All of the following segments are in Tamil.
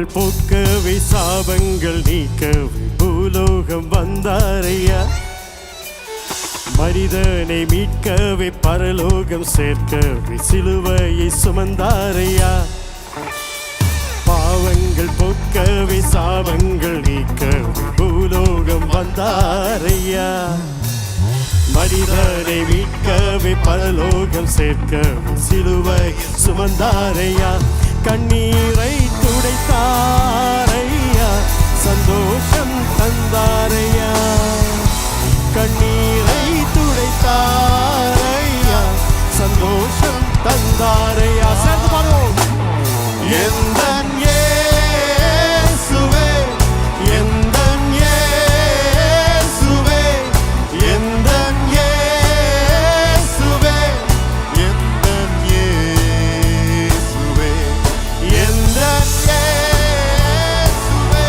பாவங்கள் போக்கவே சாபங்கள் நீக்கவே பூலோகம் வந்தாரையா. மனிதனை மீட்கவே பரலோகம் சேர்க்கவே சிலுவையை சுமந்தாரையா. பாவங்கள் போக்கவே சாபங்கள் நீக்கவே பூலோகம் வந்தாரையா. மனிதனை மீட்கவே பரலோகம் சேர்க்கவே சிலுவை சுமந்தாரையா. கண்ணீரை துடைத்தாரையா, சந்தோஷம் தந்தாரையா. கண்ணீரை துடைத்தாரையா, சந்தோஷம் தந்தாரையா. சேர்ந்து பாடுவோம். எந்தன் இயேசுவே, எந்தன் இயேசுவே, எந்தன் இயேசுவே, எந்தன் இயேசுவே, எந்தன் இயேசுவே,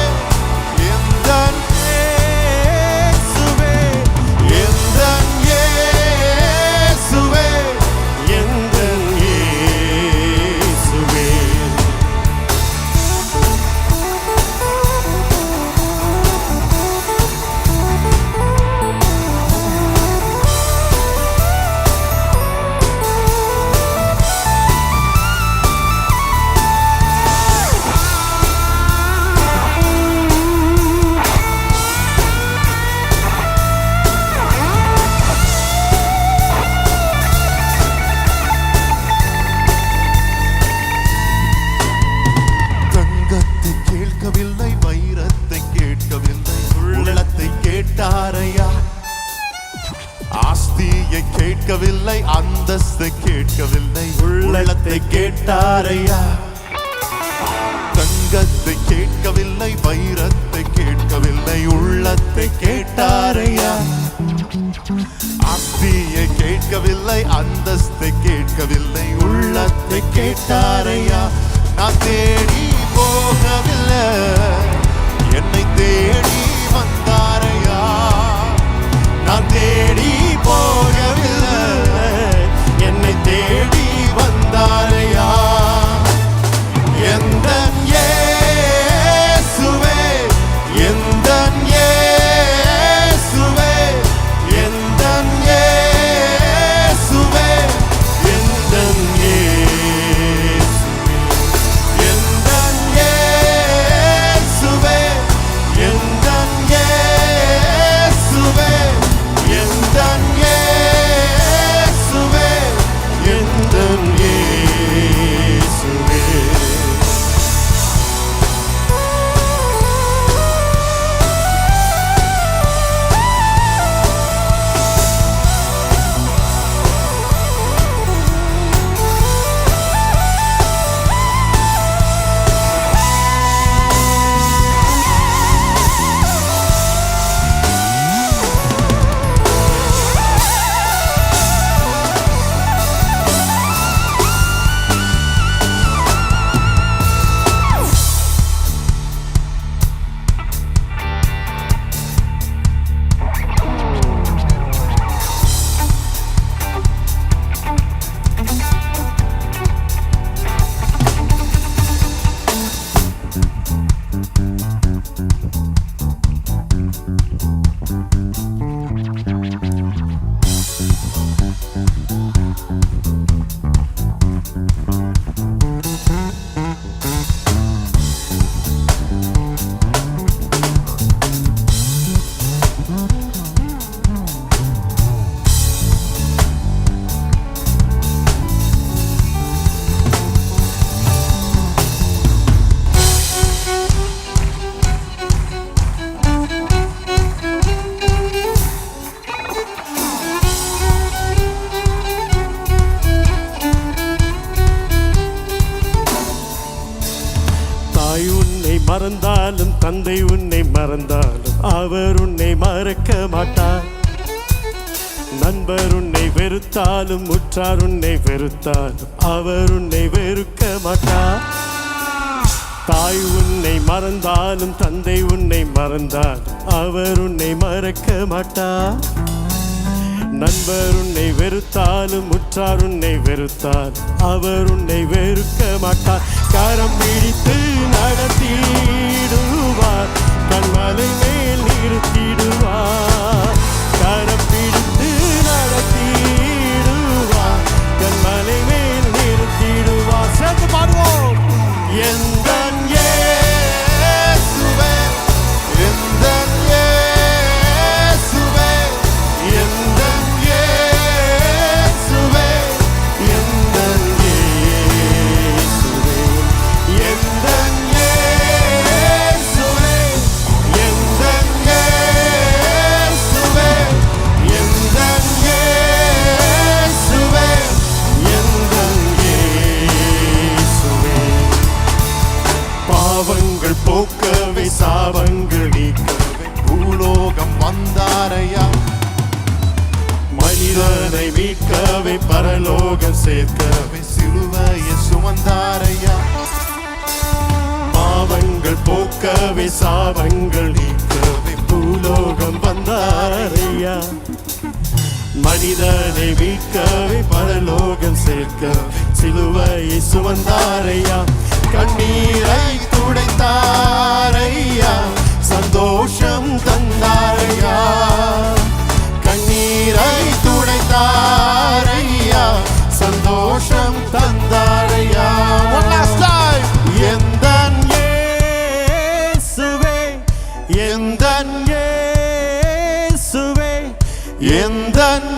எந்தன் இயேசுவே, எந்தன் இயேசுவே, எந்தன் இயேசுவே. தங்கத்தை கேட்கவில்லை, வைரத்தை கேட்கவில்லை, உள்ளத்தை கேட்டாரையா. ஆஸ்தியை கேட்கவில்லை, அந்தஸ்தை கேட்கவில்லை, உள்ளத்தை கேட்டாரையா. தங்கத்தை கேட்கவில்லை, வைரத்தை கேட்கவில்லை, உள்ளத்தை கேட்டாரையா. ஆஸ்தியை கேட்கவில்லை, அந்தஸ்தை கேட்கவில்லை, உள்ளத்தை கேட்டாரையா. நான் தேடி போகவில்லை, என்னை தேடி வந்தாரையா. நான் தேடி போகவில்லை, என்னை தேடி வந்தாரையா. எந்தன் இயேசுவே, எந்தன் இயேசுவே, எந்தன் இயேசுவே, எந்தன் இயேசுவே, எந்தன் இயேசுவே, எந்தன் இயேசுவே, எந்தன் இயேசுவே, எந்தன் இயேசுவே. மறந்தாலும் தந்தை உன்னை மறந்தாலும் அவர் உன்னை மறக்க மாட்டார். நண்பர் உன்னை வெறுத்தாலும் உற்றார் உன்னை வெறுத்தாலும் அவர் உன்னை வெறுக்க மாட்டார். தாய் உன்னை மறந்தாலும் தந்தை உன்னை மறந்தாலும் அவர் உன்னை மறக்க மாட்டார். நண்பர் உன்னை வெறுத்தாலும் உற்றார் உன்னை வெறுத்தால் அவர் உன்னை வெறுக்க மாட்டார். கரம் பிடித்து நடத்திடுவார், கண்மலை மேல் நிறுத்திடுவார். கரம் பிடித்து நடத்திடுவார், கண்மலை மேல் நிறுத்திடுவார். சேர்ந்து பாடுவோம். எந்தன் இயேசுவே, எந்தன் இயேசுவே, எந்தன் இயேசுவே, எந்தன் இயேசுவே, எந்தன் இயேசுவே, எந்தன் இயேசுவே, எந்தன் இயேசுவே, எந்தன் இயேசுவே. பாவங்கள் போக்கவே சாபங்கள் நீக்கவே பூலோகம் வந்தாரையா, மனிதனை மீட்கவே பரலோகம் சேர்க்கவே சிலுவையை சுமந்தாரையா. பாவங்கள் போக்கவே சாபங்கள் நீக்கவே பூலோகம் வந்தாரையா, மனிதனை மீட்கவே பரலோகம் சேர்க்க சிலுவையை சுமந்தாரையா. கண்ணீரை துடைத்தாரையா, சந்தோஷம் தந்தாரையா. கண்ணீரை துடைத்தாரையா, சந்தோஷம் தந்தாரையா. One last time. எந்தன் இயேசுவே, எந்தன் இயேசுவே, எந்தன்